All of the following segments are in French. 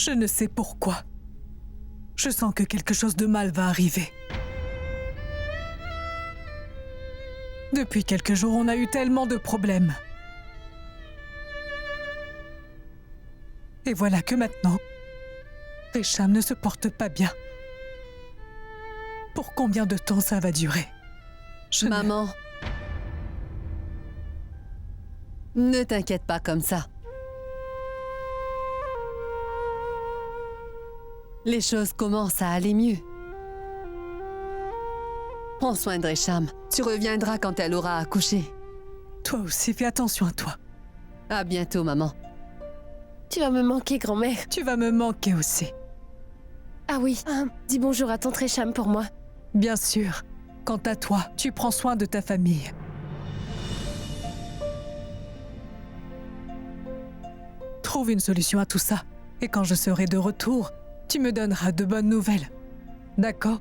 Je ne sais pourquoi. Je sens que quelque chose de mal va arriver. Depuis quelques jours, on a eu tellement de problèmes. Et voilà que maintenant, Resham ne se porte pas bien. Pour combien de temps ça va durer? Maman, ne t'inquiète pas comme ça. Les choses commencent à aller mieux. Prends soin de Resham. Tu reviendras quand elle aura accouché. Toi aussi, fais attention à toi. À bientôt, maman. Tu vas me manquer, grand-mère. Tu vas me manquer aussi. Ah oui, dis bonjour à tante Resham pour moi. Bien sûr. Quant à toi, tu prends soin de ta famille. Trouve une solution à tout ça. Et quand je serai de retour, tu me donneras de bonnes nouvelles. D'accord?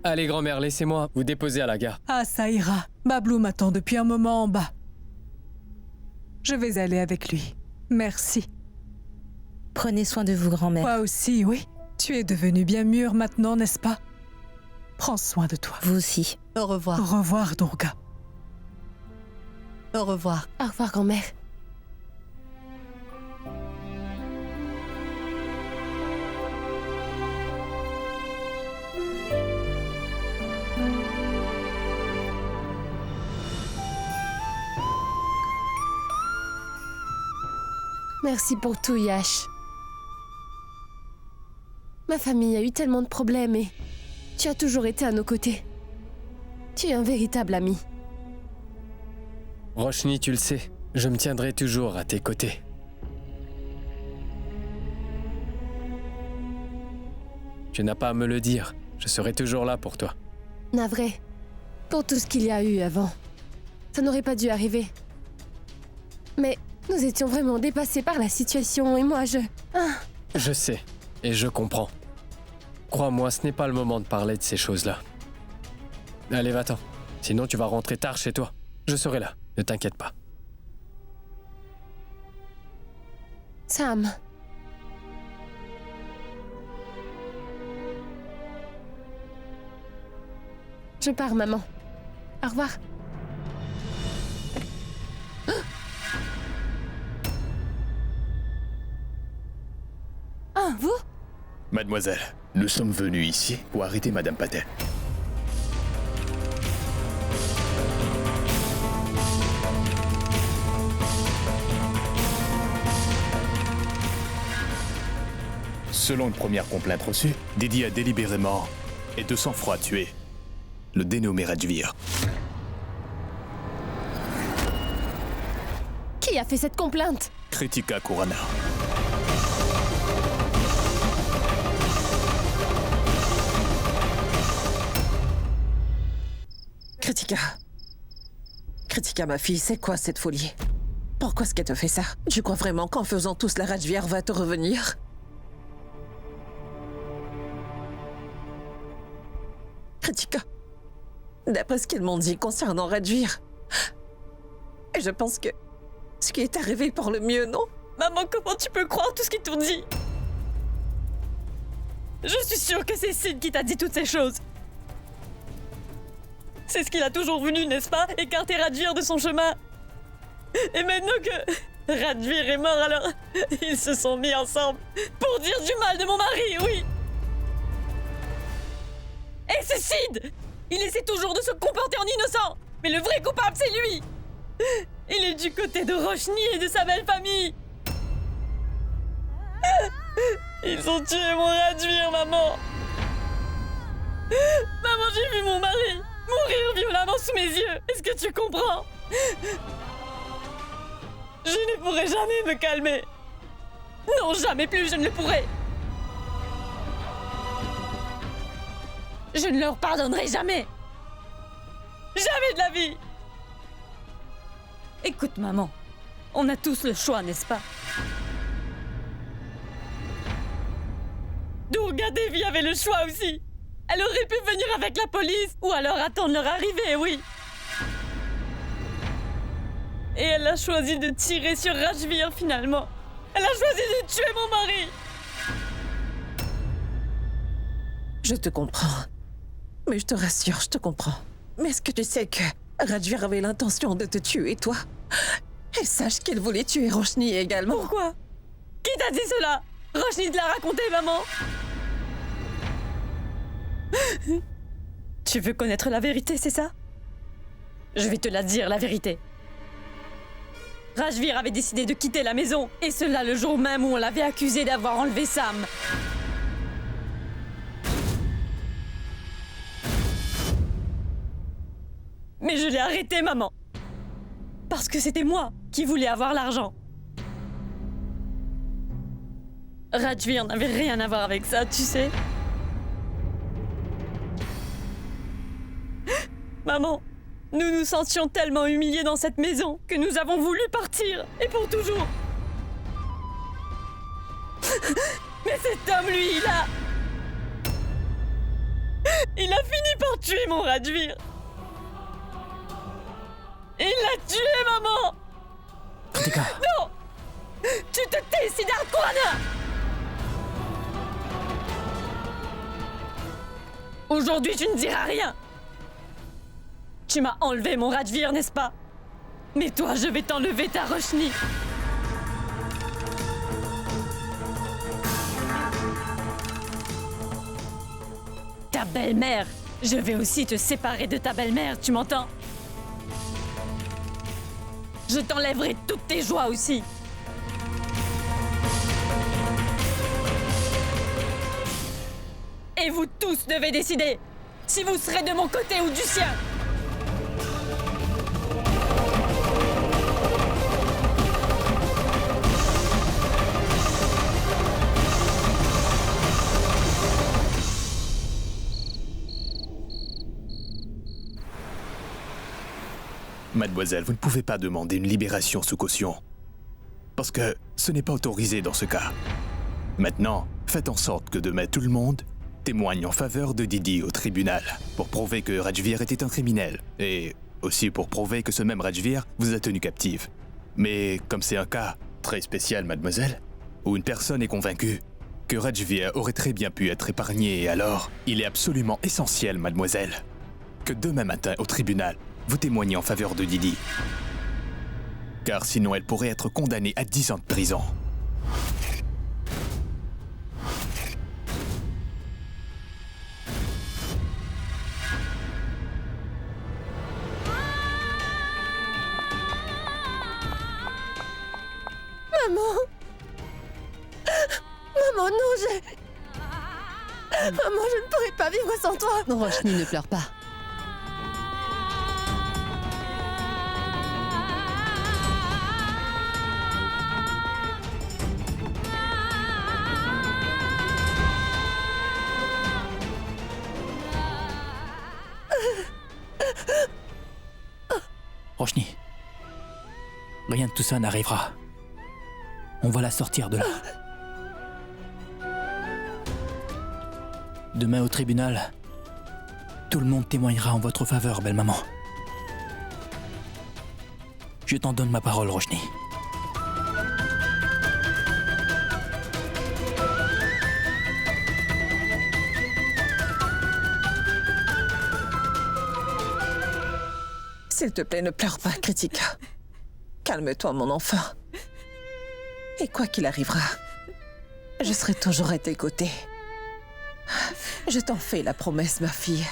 Allez, grand-mère, laissez-moi vous déposer à la gare. Ah, ça ira. Bablou m'attend depuis un moment en bas. Je vais aller avec lui. Merci. Prenez soin de vous, grand-mère. Toi aussi, oui. Tu es devenue bien mûre maintenant, n'est-ce pas? Prends soin de toi. Vous aussi. Au revoir. Au revoir, Durga. Au revoir. Au revoir, grand-mère. Merci pour tout, Yash. Ma famille a eu tellement de problèmes et tu as toujours été à nos côtés. Tu es un véritable ami. Roshni, tu le sais, je me tiendrai toujours à tes côtés. Tu n'as pas à me le dire, je serai toujours là pour toi. Navré, pour tout ce qu'il y a eu avant. Ça n'aurait pas dû arriver. Mais nous étions vraiment dépassés par la situation et moi, Je sais, et je comprends. Crois-moi, ce n'est pas le moment de parler de ces choses-là. Allez, va-t'en. Sinon, tu vas rentrer tard chez toi. Je serai là, ne t'inquiète pas. Sam. Je pars, maman. Au revoir. Ah, vous? Mademoiselle, nous sommes venus ici pour arrêter Madame Patel. Selon une première complainte reçue, Didi a délibérément et de sang-froid tué le dénommé Rajvir. Qui a fait cette complainte? Kritika Kurana. Kritika, ma fille, c'est quoi cette folie? Pourquoi est-ce qu'elle te fait ça? Tu crois vraiment qu'en faisant tout cela, Rajvir va te revenir? Kritika, d'après ce qu'ils m'ont dit concernant Rajvir, et je pense que ce qui est arrivé pour le mieux, non? Maman, comment tu peux croire tout ce qu'ils t'ont dit? Je suis sûre que c'est Sid qui t'a dit toutes ces choses. C'est ce qu'il a toujours voulu, n'est-ce pas? Écarter Rajvir de son chemin. Et maintenant que Rajvir est mort, alors ils se sont mis ensemble pour dire du mal de mon mari, oui. Et c'est Sid! Il essaie toujours de se comporter en innocent. Mais le vrai coupable, c'est lui. Il est du côté de Roshni et de sa belle famille. Ils ont tué mon Rajvir, maman. Maman, j'ai vu mon mari mourir violemment sous mes yeux. Est-ce que tu comprends? Je ne pourrai jamais me calmer. Non, jamais plus je ne le pourrai. Je ne leur pardonnerai jamais. Jamais de la vie. Écoute, maman, on a tous le choix, n'est-ce pas? Durga Devi avait le choix aussi. Elle aurait pu venir avec la police ou alors attendre leur arrivée, oui. Et elle a choisi de tirer sur Rajvir finalement. Elle a choisi de tuer mon mari. Je te comprends. Mais je te rassure, je te comprends. Mais est-ce que tu sais que Rajvir avait l'intention de te tuer, toi? Et sache qu'il voulait tuer Roshni également. Pourquoi? Qui t'a dit cela? Roshni te l'a raconté, maman. Tu veux connaître la vérité, c'est ça? Je vais te la dire, la vérité. Rajvir avait décidé de quitter la maison, et cela le jour même où on l'avait accusé d'avoir enlevé Sam. Mais je l'ai arrêté, maman. Parce que c'était moi qui voulais avoir l'argent. Rajvir n'avait rien à voir avec ça, tu sais. Maman, nous nous sentions tellement humiliés dans cette maison que nous avons voulu partir, et pour toujours. Mais cet homme, lui, il a fini par tuer mon Rajvir. Il l'a tué, maman. Kritika. Non. Tu te tais, Siddharth Khurana. Aujourd'hui, tu ne diras rien. Tu m'as enlevé mon Rajvir, n'est-ce pas? Mais toi, je vais t'enlever ta Roshni. Ta belle-mère. Je vais aussi te séparer de ta belle-mère, tu m'entends? Je t'enlèverai toutes tes joies aussi. Et vous tous devez décider si vous serez de mon côté ou du sien. Mademoiselle, vous ne pouvez pas demander une libération sous caution. Parce que ce n'est pas autorisé dans ce cas. Maintenant, faites en sorte que demain tout le monde témoigne en faveur de Didi au tribunal pour prouver que Rajvir était un criminel et aussi pour prouver que ce même Rajvir vous a tenu captive. Mais comme c'est un cas très spécial, mademoiselle, où une personne est convaincue que Rajvir aurait très bien pu être épargné, alors il est absolument essentiel, mademoiselle, que demain matin au tribunal, vous témoignez en faveur de Didi. Car sinon elle pourrait être condamnée à 10 ans de prison. Maman. Maman, non, Maman, je ne pourrais pas vivre sans toi. Roshni, ne pleure pas. Roshni. Rien de tout ça n'arrivera. On va la sortir de là. Demain au tribunal, tout le monde témoignera en votre faveur, belle maman. Je t'en donne ma parole, Roshni. S'il te plaît, ne pleure pas, Kritika. Calme-toi, mon enfant. Et quoi qu'il arrivera, je serai toujours à tes côtés. Je t'en fais la promesse, ma fille.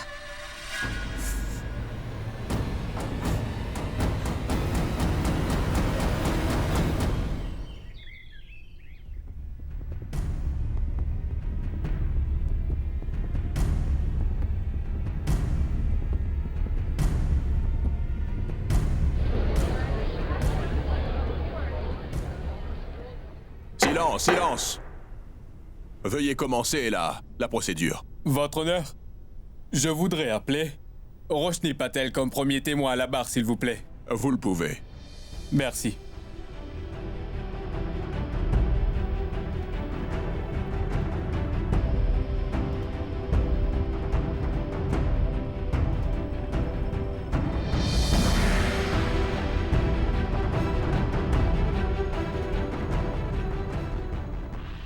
Silence, silence! Veuillez commencer la procédure. Votre honneur, je voudrais appeler Roshni Patel comme premier témoin à la barre, s'il vous plaît. Vous le pouvez. Merci.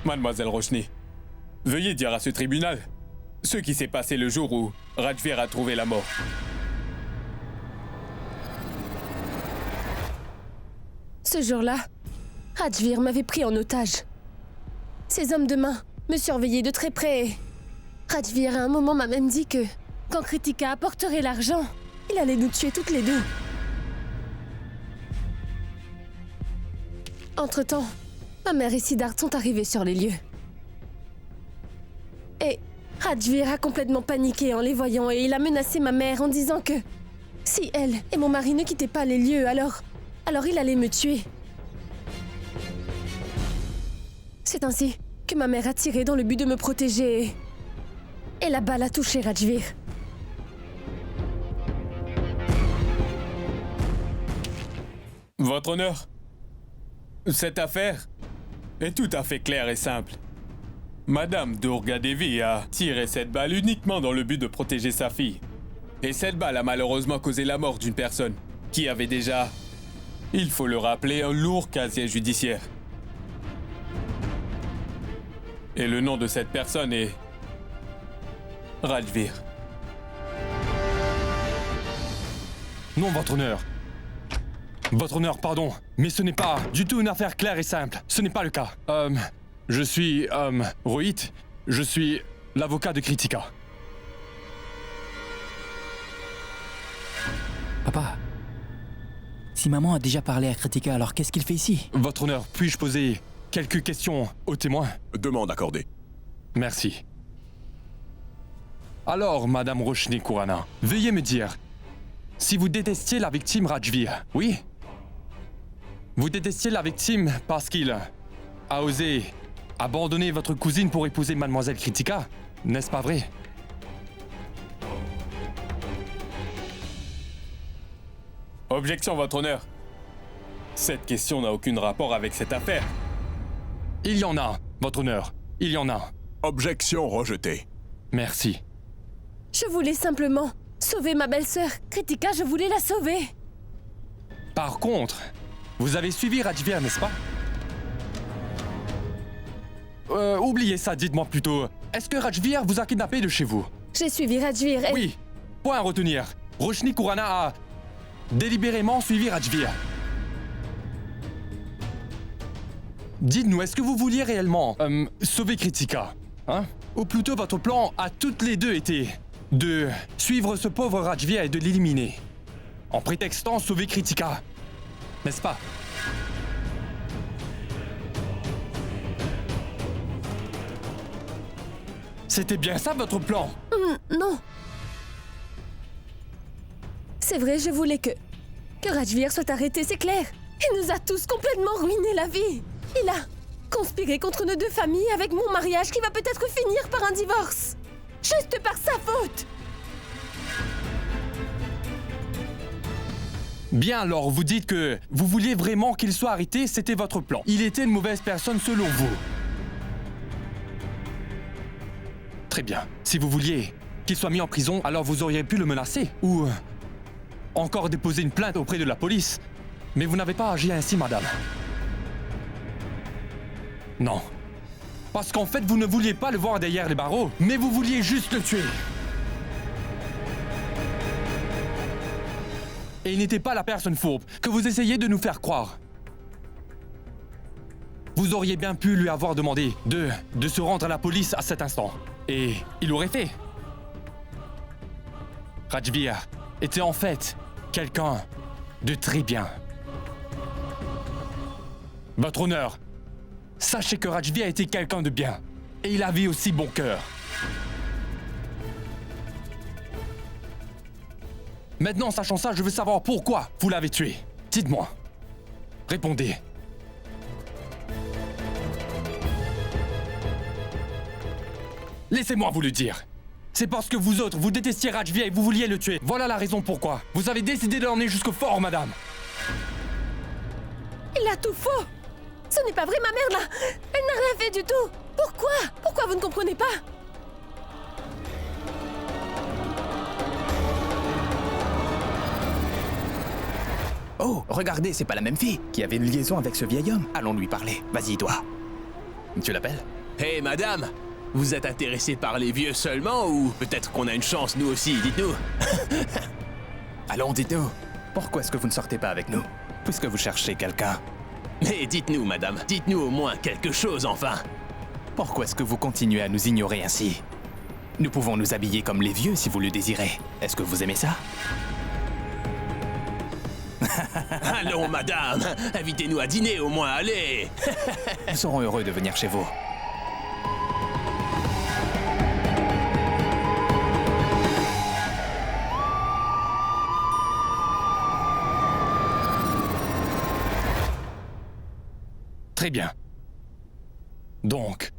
Mademoiselle Roshni, veuillez dire à ce tribunal ce qui s'est passé le jour où Rajvir a trouvé la mort. Ce jour-là, Rajvir m'avait pris en otage. Ces hommes de main me surveillaient de très près et Rajvir à un moment m'a même dit que quand Kritika apporterait l'argent, il allait nous tuer toutes les deux. Entre-temps, ma mère et Siddharth sont arrivés sur les lieux. Et Rajvir a complètement paniqué en les voyant et il a menacé ma mère en disant que si elle et mon mari ne quittaient pas les lieux, alors il allait me tuer. C'est ainsi que ma mère a tiré dans le but de me protéger et la balle a touché Rajvir. Votre honneur, cette affaire est tout à fait claire et simple. Madame Durga Devi a tiré cette balle uniquement dans le but de protéger sa fille. Et cette balle a malheureusement causé la mort d'une personne qui avait déjà, il faut le rappeler, un lourd casier judiciaire. Et le nom de cette personne est Rajvir. Non, votre honneur. Votre honneur, pardon, mais ce n'est pas du tout une affaire claire et simple. Ce n'est pas le cas. Je suis, Rohit. Je suis l'avocat de Kritika. Papa, si maman a déjà parlé à Kritika, alors qu'est-ce qu'il fait ici? Votre honneur, puis-je poser quelques questions aux témoins? Demande accordée. Merci. Alors, Madame Roshni Khurana, veuillez me dire si vous détestiez la victime Rajvir, oui? Vous détestiez la victime parce qu'il a osé abandonner votre cousine pour épouser Mademoiselle Kritika, n'est-ce pas vrai? Objection, votre honneur. Cette question n'a aucun rapport avec cette affaire. Il y en a, votre honneur. Il y en a. Objection rejetée. Merci. Je voulais simplement sauver ma belle-sœur. Kritika, je voulais la sauver. Par contre, vous avez suivi Rajvir, n'est-ce pas? Oubliez ça, dites-moi plutôt. Est-ce que Rajvir vous a kidnappé de chez vous? J'ai suivi Rajvir et... Oui, point à retenir. Roshni Khurana a délibérément suivi Rajvir. Dites-nous, est-ce que vous vouliez réellement sauver Kritika, hein? Ou plutôt votre plan à toutes les deux été de suivre ce pauvre Rajvir et de l'éliminer, en prétextant sauver Kritika, n'est-ce pas? C'était bien ça votre plan? Non. C'est vrai, je voulais que Rajvir soit arrêté, c'est clair. Il nous a tous complètement ruiné la vie. Il a conspiré contre nos deux familles avec mon mariage qui va peut-être finir par un divorce. Juste par sa faute. Bien alors, vous dites que vous vouliez vraiment qu'il soit arrêté, c'était votre plan. Il était une mauvaise personne selon vous. Très bien. Si vous vouliez qu'il soit mis en prison, alors vous auriez pu le menacer ou encore déposer une plainte auprès de la police. Mais vous n'avez pas agi ainsi, madame. Non. Parce qu'en fait, vous ne vouliez pas le voir derrière les barreaux, mais vous vouliez juste le tuer. Et il n'était pas la personne fourbe que vous essayez de nous faire croire. Vous auriez bien pu lui avoir demandé de se rendre à la police à cet instant. Et il l'aurait fait. Rajvir était en fait quelqu'un de très bien. Votre honneur, sachez que Rajvir était quelqu'un de bien. Et il avait aussi bon cœur. Maintenant, sachant ça, je veux savoir pourquoi vous l'avez tué. Dites-moi. Répondez. Laissez-moi vous le dire. C'est parce que vous autres, vous détestiez Rajvir et vous vouliez le tuer. Voilà la raison pourquoi. Vous avez décidé de l'emmener jusqu'au fort, madame. Il a tout faux. Ce n'est pas vrai, ma mère, là. Elle n'a rien fait du tout. Pourquoi? Pourquoi vous ne comprenez pas? Oh, regardez, c'est pas la même fille qui avait une liaison avec ce vieil homme. Allons lui parler. Vas-y, toi. Tu l'appelles? Hé, madame! Vous êtes intéressé par les vieux seulement ou peut-être qu'on a une chance nous aussi, dites-nous. Allons, dites-nous. Pourquoi est-ce que vous ne sortez pas avec nous? Puisque vous cherchez quelqu'un. Mais dites-nous, madame, dites-nous au moins quelque chose enfin. Pourquoi est-ce que vous continuez à nous ignorer ainsi? Nous pouvons nous habiller comme les vieux si vous le désirez. Est-ce que vous aimez ça? Allons, madame, invitez-nous à dîner au moins, allez. Nous serons heureux de venir chez vous. Très bien. Donc,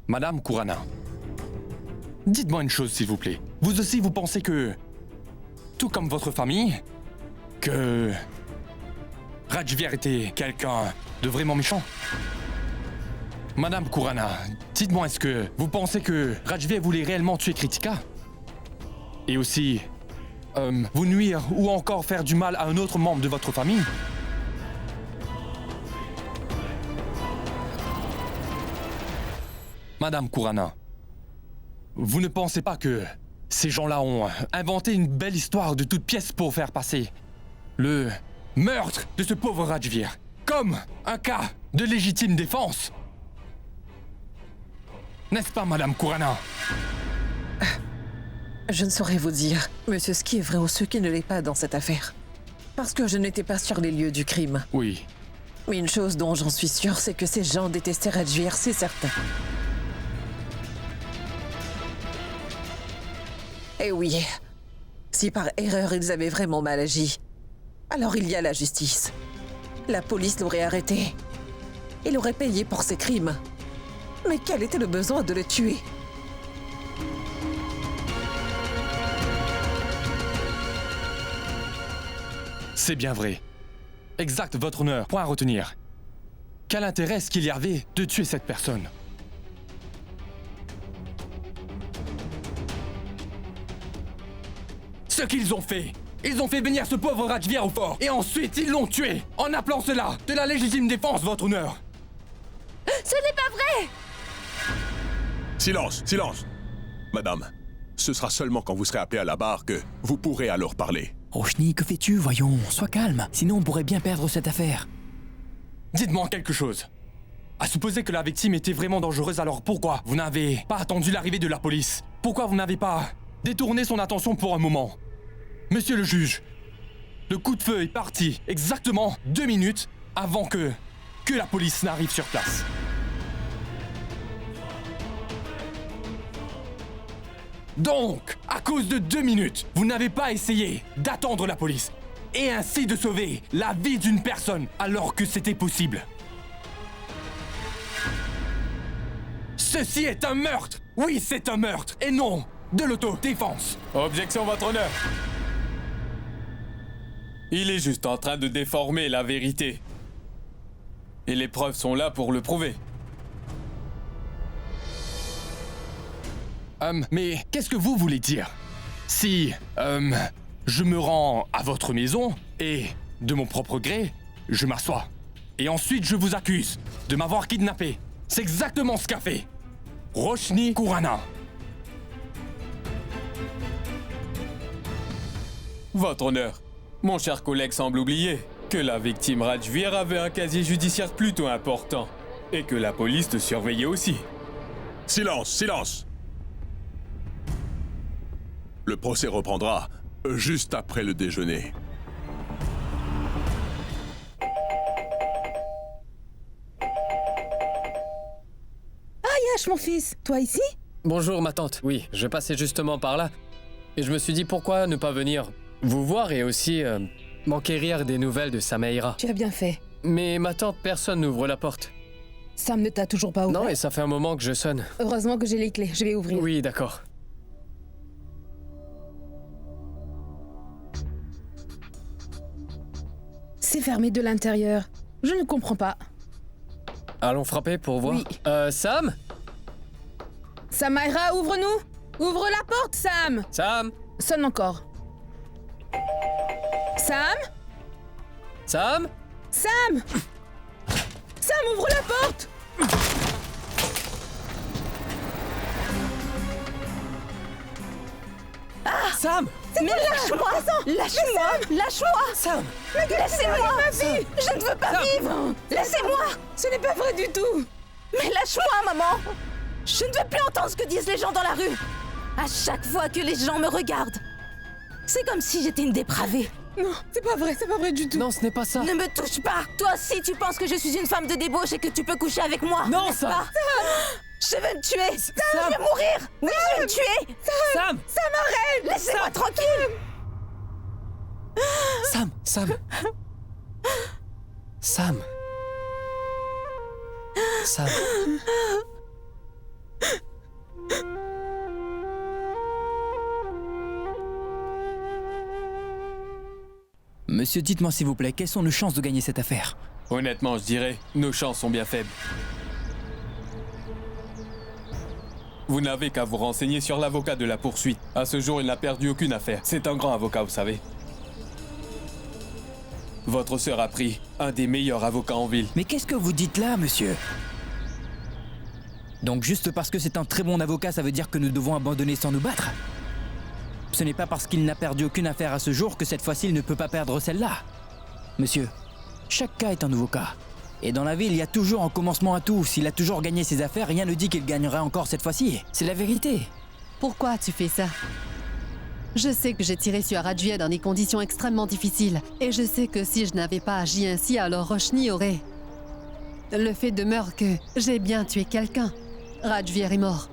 Madame Kurana, dites-moi une chose s'il vous plaît. Vous aussi, vous pensez que, tout comme votre famille, que Rajvir était quelqu'un de vraiment méchant? Madame Kurana, dites-moi, est-ce que vous pensez que Rajvir voulait réellement tuer Kritika? Et aussi, vous nuire ou encore faire du mal à un autre membre de votre famille? Madame Kurana, vous ne pensez pas que ces gens-là ont inventé une belle histoire de toutes pièces pour faire passer le meurtre de ce pauvre Rajvir comme un cas de légitime défense? N'est-ce pas, Madame Kurana? Je ne saurais vous dire, monsieur, ce qui est vrai ou ce qui ne l'est pas dans cette affaire. Parce que je n'étais pas sur les lieux du crime. Oui. Mais une chose dont j'en suis sûre, c'est que ces gens détestaient Rajvir, c'est certain. Et oui, si par erreur ils avaient vraiment mal agi, alors il y a la justice. La police l'aurait arrêté. Il aurait payé pour ses crimes. Mais quel était le besoin de le tuer? C'est bien vrai. Exact, votre honneur. Point à retenir. Quel intérêt est-ce qu'il y avait de tuer cette personne? Ce qu'ils ont fait! Ils ont fait venir ce pauvre Rajvir au fort, et ensuite ils l'ont tué, en appelant cela de la légitime défense, votre honneur! Ce n'est pas vrai! Silence, silence. Madame, ce sera seulement quand vous serez appelé à la barre que vous pourrez alors parler. Roshni, que fais-tu? Voyons, sois calme, sinon on pourrait bien perdre cette affaire. Dites-moi quelque chose. À supposer que la victime était vraiment dangereuse, alors pourquoi vous n'avez pas attendu l'arrivée de la police? Pourquoi vous n'avez pas détourné son attention pour un moment? Monsieur le juge, le coup de feu est parti exactement 2 minutes avant que la police n'arrive sur place. Donc, à cause de 2 minutes, vous n'avez pas essayé d'attendre la police et ainsi de sauver la vie d'une personne alors que c'était possible. Ceci est un meurtre! Oui, c'est un meurtre et non de l'autodéfense. Objection, votre honneur. Il est juste en train de déformer la vérité. Et les preuves sont là pour le prouver. Mais qu'est-ce que vous voulez dire? Si, je me rends à votre maison et, de mon propre gré, je m'assois. Et ensuite je vous accuse de m'avoir kidnappé. C'est exactement ce qu'a fait Roshni Kurana. Votre honneur, mon cher collègue semble oublier que la victime Rajvir avait un casier judiciaire plutôt important et que la police te surveillait aussi. Silence, silence. Le procès reprendra juste après le déjeuner. Yash, mon fils, toi ici? Bonjour ma tante, oui, je passais justement par là. Et je me suis dit pourquoi ne pas venir vous voir et aussi m'enquérir des nouvelles de Sameira. Tu as bien fait. Mais ma tante, personne n'ouvre la porte. Sam ne t'a toujours pas ouvert? Non, et ça fait un moment que je sonne. Heureusement que j'ai les clés, je vais ouvrir. Oui, d'accord. C'est fermé de l'intérieur. Je ne comprends pas. Allons frapper pour voir. Oui. Sam? Sameira, ouvre-nous! Ouvre la porte, Sam! Sam? Sonne encore. Sam? Sam? Sam! Sam, ouvre la porte! Sam! Mais lâche-moi! Lâche-moi! Lâche-moi! Sam! Laissez-moi! Je ne veux pas vivre! Laissez-moi! Ce n'est pas vrai du tout. Mais lâche-moi, maman! Je ne veux plus entendre ce que disent les gens dans la rue! À chaque fois que les gens me regardent, c'est comme si j'étais une dépravée. Non, c'est pas vrai du tout. Non, ce n'est pas ça. Ne me touche pas! Toi aussi, tu penses que je suis une femme de débauche et que tu peux coucher avec moi? Non, n'est-ce Sam! pas? Je vais me tuer! Sam! Je vais mourir! Oui, je vais me tuer! Sam! Ça m'arrête! Laissez-moi tranquille! Sam! Sam! Sam! Sam! Monsieur, dites-moi s'il vous plaît, quelles sont nos chances de gagner cette affaire? Honnêtement, je dirais, nos chances sont bien faibles. Vous n'avez qu'à vous renseigner sur l'avocat de la poursuite. À ce jour, il n'a perdu aucune affaire. C'est un grand avocat, vous savez. Votre sœur a pris un des meilleurs avocats en ville. Mais qu'est-ce que vous dites là, monsieur? Donc juste parce que c'est un très bon avocat, ça veut dire que nous devons abandonner sans nous battre? Ce n'est pas parce qu'il n'a perdu aucune affaire à ce jour que cette fois-ci il ne peut pas perdre celle-là. Monsieur, chaque cas est un nouveau cas. Et dans la vie, il y a toujours un commencement à tout. S'il a toujours gagné ses affaires, rien ne dit qu'il gagnera encore cette fois-ci. C'est la vérité. Pourquoi tu fais ça? Je sais que j'ai tiré sur Rajvir dans des conditions extrêmement difficiles. Et je sais que si je n'avais pas agi ainsi, alors Roshni aurait... Le fait demeure que j'ai bien tué quelqu'un. Rajvir est mort.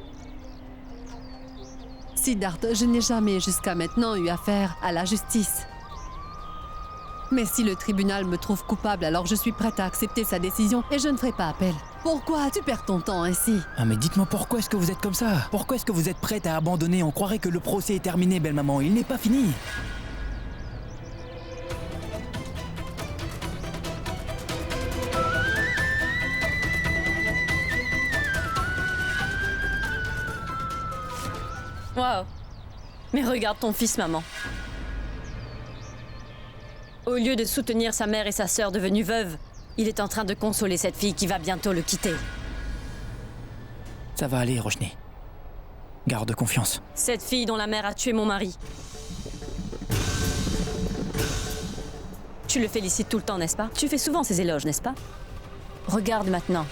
Siddharth, je n'ai jamais jusqu'à maintenant eu affaire à la justice. Mais si le tribunal me trouve coupable, alors je suis prête à accepter sa décision et je ne ferai pas appel. Pourquoi tu perds ton temps ainsi? Ah mais dites-moi pourquoi est-ce que vous êtes comme ça? Pourquoi est-ce que vous êtes prête à abandonner? On croirait que le procès est terminé, belle maman. Il n'est pas fini. Waouh. Mais regarde ton fils, maman. Au lieu de soutenir sa mère et sa sœur devenues veuves, il est en train de consoler cette fille qui va bientôt le quitter. Ça va aller, Roshni. Garde confiance. Cette fille dont la mère a tué mon mari. Tu le félicites tout le temps, n'est-ce pas? Tu fais souvent ces éloges, n'est-ce pas? Regarde maintenant.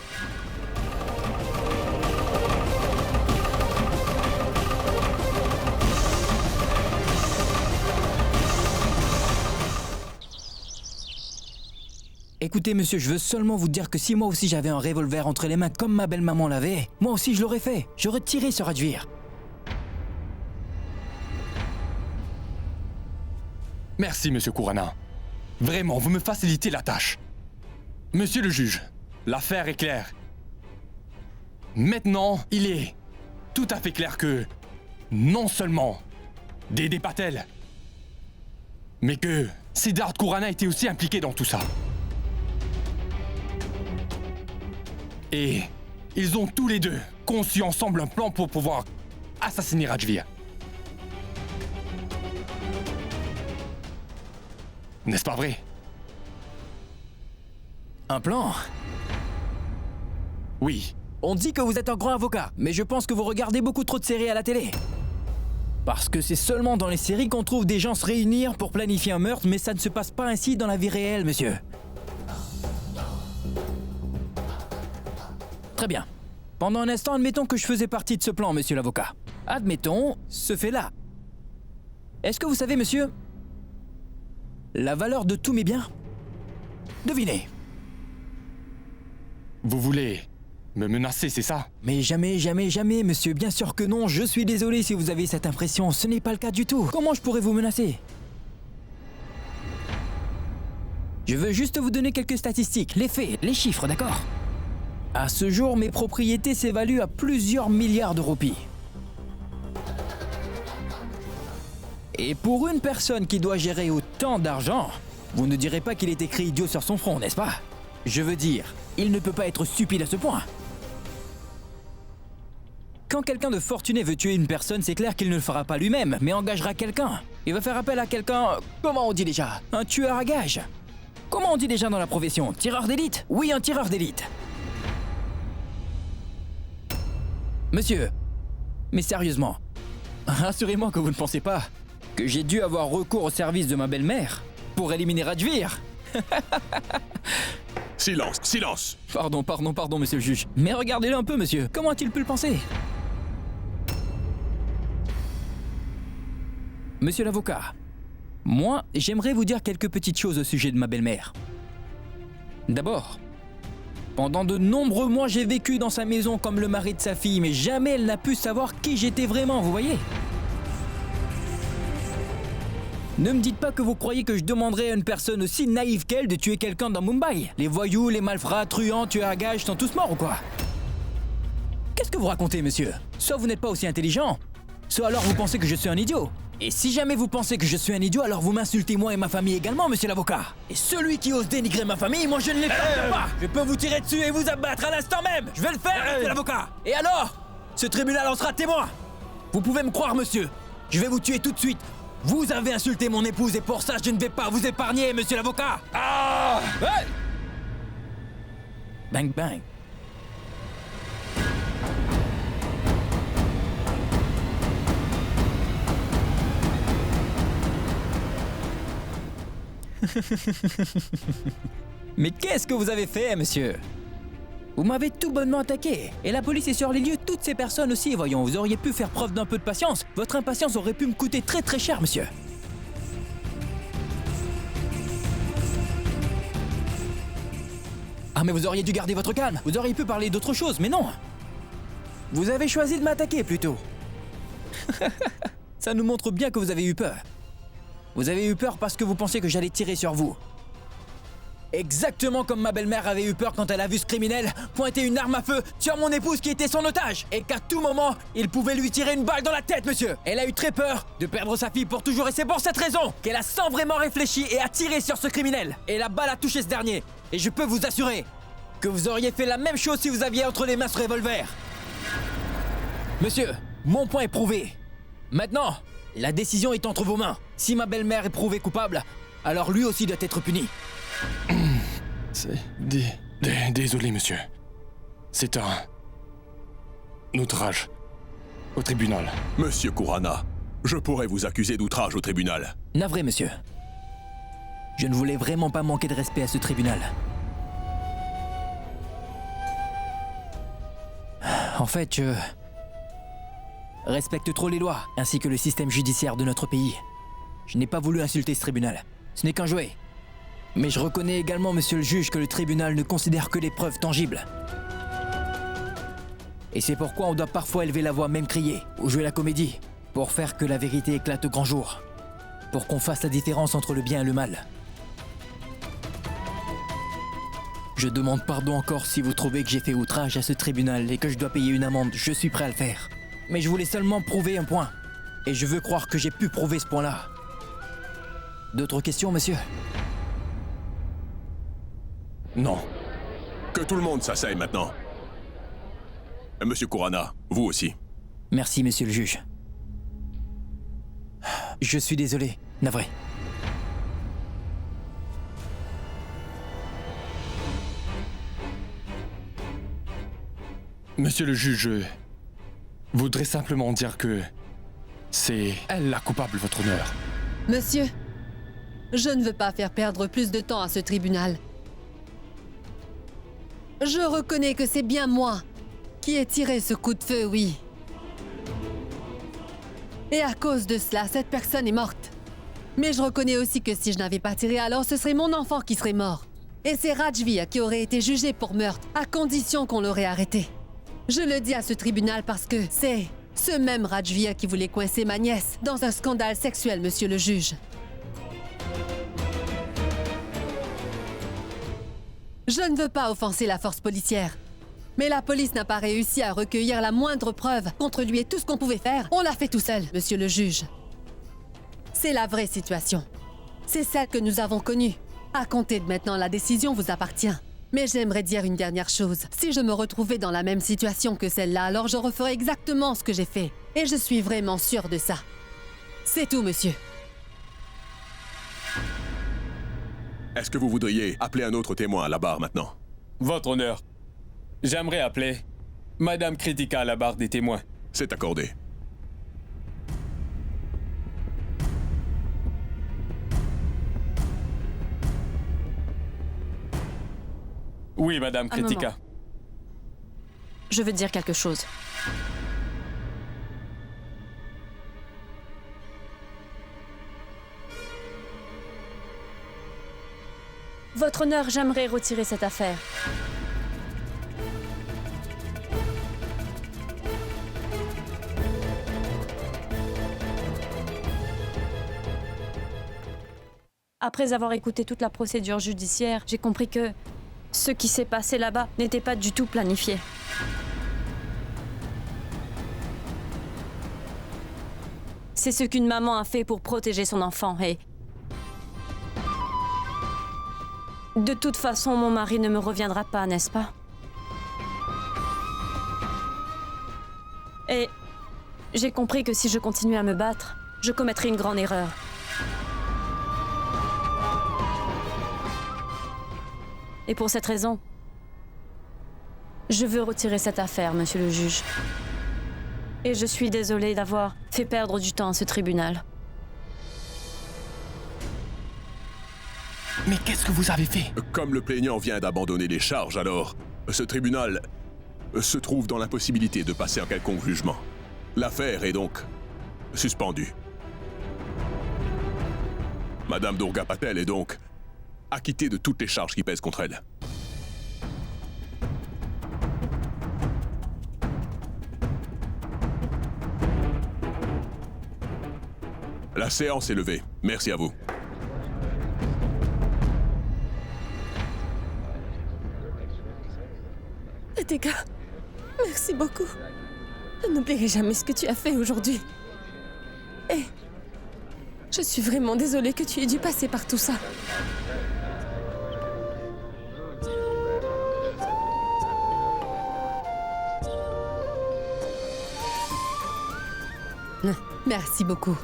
Écoutez, monsieur, je veux seulement vous dire que si moi aussi j'avais un revolver entre les mains comme ma belle-maman l'avait, moi aussi je l'aurais fait. J'aurais tiré sur Rajvir. Merci, monsieur Khurana. Vraiment, vous me facilitez la tâche. Monsieur le juge, l'affaire est claire. Maintenant, il est tout à fait clair que non seulement Dédé Patel, mais que Siddharth Khurana était aussi impliqué dans tout ça. Et ils ont tous les deux conçu ensemble un plan pour pouvoir assassiner Rajvir. N'est-ce pas vrai? Un plan? Oui. On dit que vous êtes un grand avocat, mais je pense que vous regardez beaucoup trop de séries à la télé. Parce que c'est seulement dans les séries qu'on trouve des gens se réunir pour planifier un meurtre, mais ça ne se passe pas ainsi dans la vie réelle, monsieur. Très bien. Pendant un instant, admettons que je faisais partie de ce plan, monsieur l'avocat. Admettons, ce fait-là. Est-ce que vous savez, monsieur, la valeur de tous mes biens? Devinez. Vous voulez me menacer, c'est ça? Mais jamais, jamais, jamais, monsieur. Bien sûr que non. Je suis désolé si vous avez cette impression. Ce n'est pas le cas du tout. Comment je pourrais vous menacer? Je veux juste vous donner quelques statistiques, les faits, les chiffres, d'accord? À ce jour, mes propriétés s'évaluent à plusieurs milliards de roupies. Et pour une personne qui doit gérer autant d'argent, vous ne direz pas qu'il est écrit idiot sur son front, n'est-ce pas? Je veux dire, il ne peut pas être stupide à ce point. Quand quelqu'un de fortuné veut tuer une personne, c'est clair qu'il ne le fera pas lui-même, mais engagera quelqu'un. Il va faire appel à quelqu'un, comment on dit déjà? Un tueur à gages. Comment on dit déjà dans la profession? Tireur d'élite? Oui, un tireur d'élite. Monsieur, mais sérieusement, rassurez-moi que vous ne pensez pas Que j'ai dû avoir recours au service de ma belle-mère pour éliminer Rajvir? Silence, silence! Pardon, monsieur le juge. Mais regardez-le un peu, monsieur. Comment a-t-il pu le penser? Monsieur l'avocat, moi, j'aimerais vous dire quelques petites choses au sujet de ma belle-mère. D'abord, pendant de nombreux mois, j'ai vécu dans sa maison comme le mari de sa fille, mais jamais elle n'a pu savoir qui j'étais vraiment, vous voyez? Ne me dites pas que vous croyez que je demanderais à une personne aussi naïve qu'elle de tuer quelqu'un dans Mumbai. Les voyous, les malfrats, truands, tueurs à gages sont tous morts ou quoi? Qu'est-ce que vous racontez, monsieur? Soit vous n'êtes pas aussi intelligent, soit alors vous pensez que je suis un idiot. Et si jamais vous pensez que je suis un idiot, alors vous m'insultez moi et ma famille également, monsieur l'avocat. Et celui qui ose dénigrer ma famille, moi je ne l'ai pas. Je peux vous tirer dessus et vous abattre à l'instant même. Je vais le faire, monsieur l'avocat. Et alors? Ce tribunal en sera témoin. Vous pouvez me croire, monsieur. Je vais vous tuer tout de suite. Vous avez insulté mon épouse et pour ça, je ne vais pas vous épargner, monsieur l'avocat. Ah! Ouais. Bang bang. Mais qu'est-ce que vous avez fait, monsieur? Vous m'avez tout bonnement attaqué. Et la police est sur les lieux, toutes ces personnes aussi, voyons. Vous auriez pu faire preuve d'un peu de patience. Votre impatience aurait pu me coûter très très cher, monsieur. Ah mais vous auriez dû garder votre calme. Vous auriez pu parler d'autre chose, mais non. Vous avez choisi de m'attaquer plutôt. Ça nous montre bien que vous avez eu peur. Vous avez eu peur parce que vous pensiez que j'allais tirer sur vous. Exactement comme ma belle-mère avait eu peur quand elle a vu ce criminel pointer une arme à feu sur mon épouse qui était son otage. Et qu'à tout moment, il pouvait lui tirer une balle dans la tête, monsieur. Elle a eu très peur de perdre sa fille pour toujours et c'est pour cette raison qu'elle a sans vraiment réfléchi et a tiré sur ce criminel. Et la balle a touché ce dernier. Et je peux vous assurer que vous auriez fait la même chose si vous aviez entre les mains ce revolver. Monsieur, mon point est prouvé. Maintenant, la décision est entre vos mains. Si ma belle-mère est prouvée coupable, alors lui aussi doit être puni. C'est... Désolé, monsieur. C'est un... outrage. Au tribunal. Monsieur Kurana, je pourrais vous accuser d'outrage au tribunal. Navré, monsieur. Je ne voulais vraiment pas manquer de respect à ce tribunal. En fait, je... respecte trop les lois, ainsi que le système judiciaire de notre pays. Je n'ai pas voulu insulter ce tribunal. Ce n'est qu'un jouet. Mais je reconnais également, monsieur le juge, que le tribunal ne considère que les preuves tangibles. Et c'est pourquoi on doit parfois élever la voix, même crier, ou jouer la comédie, pour faire que la vérité éclate au grand jour. Pour qu'on fasse la différence entre le bien et le mal. Je demande pardon encore si vous trouvez que j'ai fait outrage à ce tribunal et que je dois payer une amende, je suis prêt à le faire. Mais je voulais seulement prouver un point. Et je veux croire que j'ai pu prouver ce point-là. D'autres questions, monsieur ? Non. Que tout le monde s'asseye maintenant. Monsieur Kurana, vous aussi. Merci, monsieur le juge. Je suis désolé, navré. Monsieur le juge, je voudrais simplement dire que c'est elle la coupable, votre honneur. Monsieur, je ne veux pas faire perdre plus de temps à ce tribunal. Je reconnais que c'est bien moi qui ai tiré ce coup de feu, oui. Et à cause de cela, cette personne est morte. Mais je reconnais aussi que si je n'avais pas tiré, alors ce serait mon enfant qui serait mort. Et c'est Rajvir qui aurait été jugé pour meurtre, à condition qu'on l'aurait arrêté. Je le dis à ce tribunal parce que c'est ce même Rajvir qui voulait coincer ma nièce dans un scandale sexuel, monsieur le juge. Je ne veux pas offenser la force policière. Mais la police n'a pas réussi à recueillir la moindre preuve contre lui et tout ce qu'on pouvait faire, on l'a fait tout seul, monsieur le juge. C'est la vraie situation. C'est celle que nous avons connue. À compter de maintenant, la décision vous appartient. Mais j'aimerais dire une dernière chose. Si je me retrouvais dans la même situation que celle-là, alors je referais exactement ce que j'ai fait. Et je suis vraiment sûre de ça. C'est tout, monsieur. Est-ce que vous voudriez appeler un autre témoin à la barre maintenant? Votre honneur, j'aimerais appeler Madame Kritika à la barre des témoins. C'est accordé. Oui, Madame Un moment. Kritika. Je veux te dire quelque chose. Votre honneur, j'aimerais retirer cette affaire. Après avoir écouté toute la procédure judiciaire, j'ai compris que ce qui s'est passé là-bas n'était pas du tout planifié. C'est ce qu'une maman a fait pour protéger son enfant et... De toute façon, mon mari ne me reviendra pas, n'est-ce pas? Et j'ai compris que si je continuais à me battre, je commettrais une grande erreur. Et pour cette raison, je veux retirer cette affaire, monsieur le juge. Et je suis désolée d'avoir fait perdre du temps à ce tribunal. Mais qu'est-ce que vous avez fait? Comme le plaignant vient d'abandonner les charges, alors, ce tribunal se trouve dans l'impossibilité de passer un quelconque jugement. L'affaire est donc suspendue. Madame Durga Patel est donc acquittée de toutes les charges qui pèsent contre elle. La séance est levée. Merci à vous. Kritika, merci beaucoup. Je n'oublierai jamais ce que tu as fait aujourd'hui. Et je suis vraiment désolée que tu aies dû passer par tout ça. Merci beaucoup.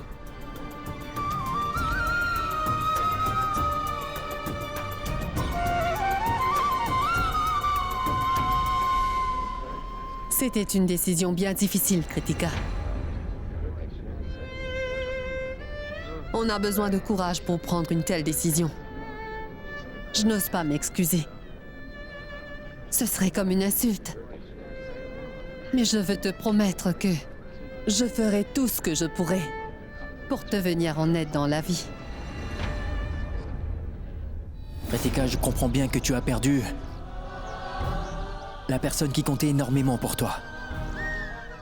C'était une décision bien difficile, Kritika. On a besoin de courage pour prendre une telle décision. Je n'ose pas m'excuser. Ce serait comme une insulte. Mais je veux te promettre que je ferai tout ce que je pourrai pour te venir en aide dans la vie. Kritika, je comprends bien que tu as perdu la personne qui comptait énormément pour toi.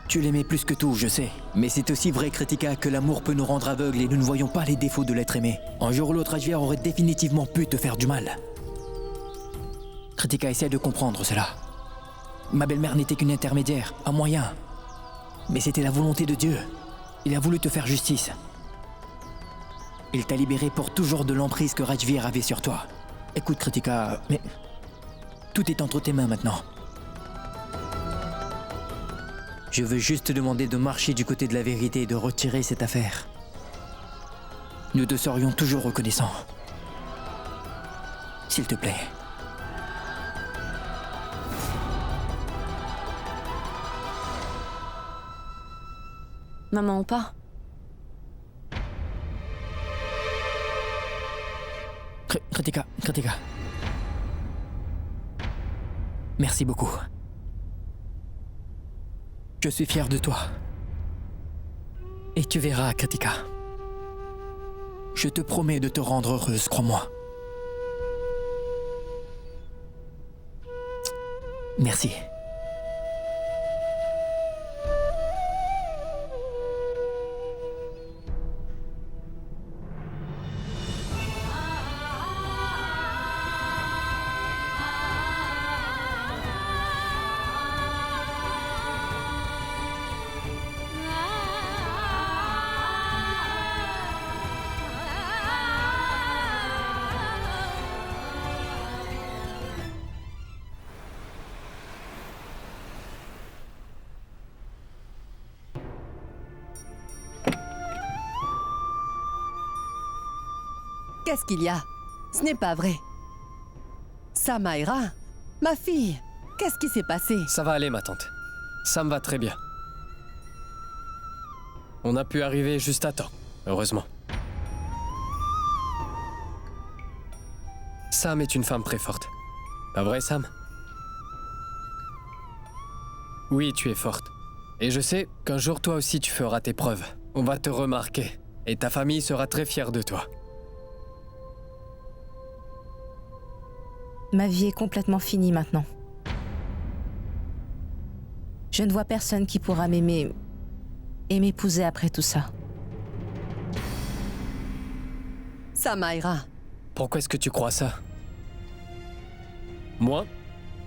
Tu l'aimais plus que tout, je sais. Mais c'est aussi vrai, Kritika, que l'amour peut nous rendre aveugles et nous ne voyons pas les défauts de l'être aimé. Un jour ou l'autre, Rajvir aurait définitivement pu te faire du mal. Kritika, essaie de comprendre cela. Ma belle-mère n'était qu'une intermédiaire, un moyen. Mais c'était la volonté de Dieu. Il a voulu te faire justice. Il t'a libéré pour toujours de l'emprise que Rajvir avait sur toi. Écoute, Kritika, mais tout est entre tes mains maintenant. Je veux juste te demander de marcher du côté de la vérité et de retirer cette affaire. Nous te serions toujours reconnaissants. S'il te plaît. Maman ou pas? Kritika. Merci beaucoup. Je suis fier de toi. Et tu verras, Kritika. Je te promets de te rendre heureuse, crois-moi. Merci. Qu'est-ce qu'il y a? Ce n'est pas vrai. Samaira, ma fille, qu'est-ce qui s'est passé? Ça va aller, ma tante. Ça me va très bien. On a pu arriver juste à temps, heureusement. Sam est une femme très forte. Pas vrai, Sam? Oui, tu es forte. Et je sais qu'un jour toi aussi tu feras tes preuves. On va te remarquer. Et ta famille sera très fière de toi. Ma vie est complètement finie maintenant. Je ne vois personne qui pourra m'aimer et m'épouser après tout ça. Ça m'aira. Pourquoi est-ce que tu crois ça? Moi,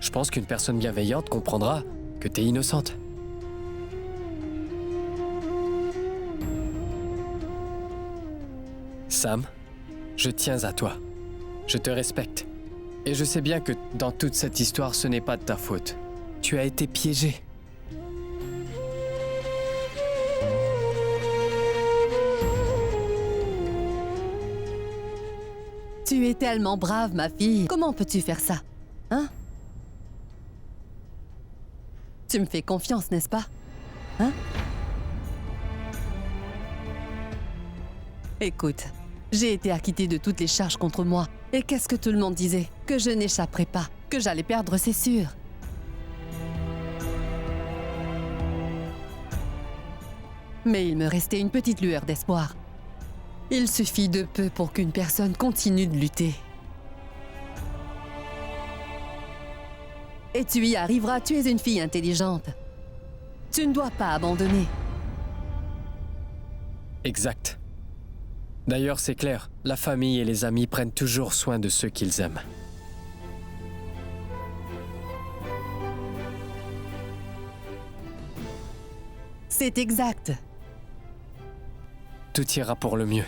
je pense qu'une personne bienveillante comprendra que t'es innocente. Sam, je tiens à toi. Je te respecte. Et je sais bien que dans toute cette histoire, ce n'est pas de ta faute. Tu as été piégé. Tu es tellement brave, ma fille. Comment peux-tu faire ça? Hein? Tu me fais confiance, n'est-ce pas? Hein? Écoute, j'ai été acquittée de toutes les charges contre moi. Et qu'est-ce que tout le monde disait? Que je n'échapperais pas, que j'allais perdre, c'est sûr. Mais il me restait une petite lueur d'espoir. Il suffit de peu pour qu'une personne continue de lutter. Et tu y arriveras, tu es une fille intelligente. Tu ne dois pas abandonner. Exact. D'ailleurs, c'est clair, la famille et les amis prennent toujours soin de ceux qu'ils aiment. C'est exact. Tout ira pour le mieux.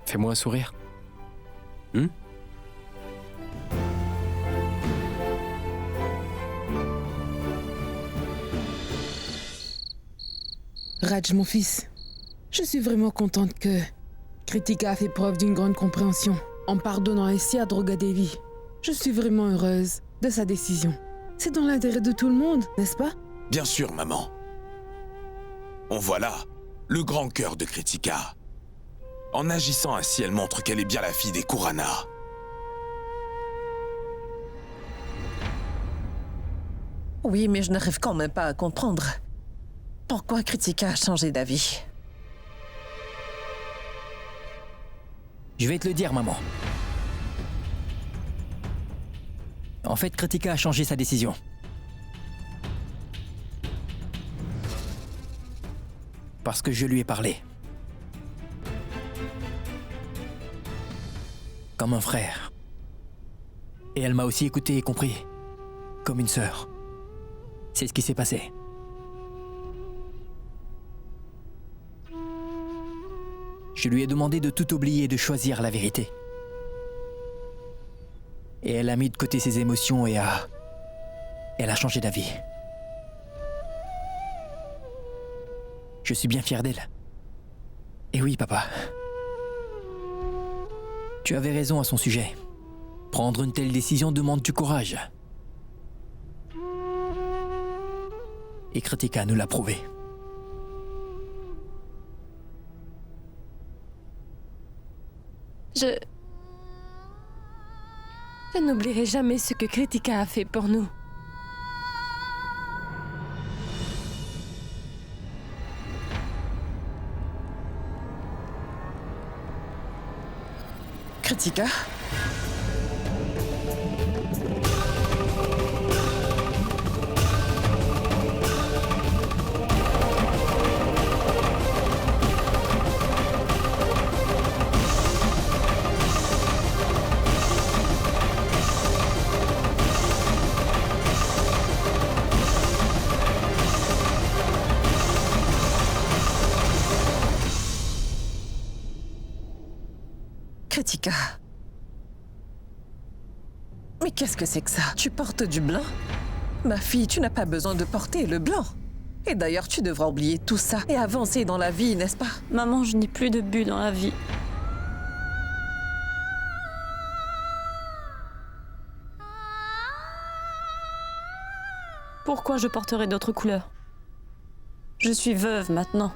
Fais-moi un sourire. Raj, mon fils, je suis vraiment contente que Kritika a fait preuve d'une grande compréhension en pardonnant ainsi à Drogadevi. Je suis vraiment heureuse de sa décision. C'est dans l'intérêt de tout le monde, n'est-ce pas? Bien sûr, maman. On voit là le grand cœur de Kritika. En agissant ainsi, elle montre qu'elle est bien la fille des Kurana. Oui, mais je n'arrive quand même pas à comprendre pourquoi Kritika a changé d'avis. Je vais te le dire, maman. En fait, Kritika a changé sa décision. Parce que je lui ai parlé. Comme un frère. Et elle m'a aussi écouté et compris. Comme une sœur. C'est ce qui s'est passé. Je lui ai demandé de tout oublier et de choisir la vérité. Et elle a mis de côté ses émotions et elle a changé d'avis. Je suis bien fier d'elle. Et oui, papa. Tu avais raison à son sujet. Prendre une telle décision demande du courage. Et Kritika nous l'a prouvé. Je n'oublierai jamais ce que Kritika a fait pour nous. Kritika? Kritika. Mais qu'est-ce que c'est que ça? Tu portes du blanc? Ma fille, tu n'as pas besoin de porter le blanc. Et d'ailleurs, tu devras oublier tout ça et avancer dans la vie, n'est-ce pas? Maman, je n'ai plus de but dans la vie. Pourquoi je porterai d'autres couleurs? Je suis veuve maintenant.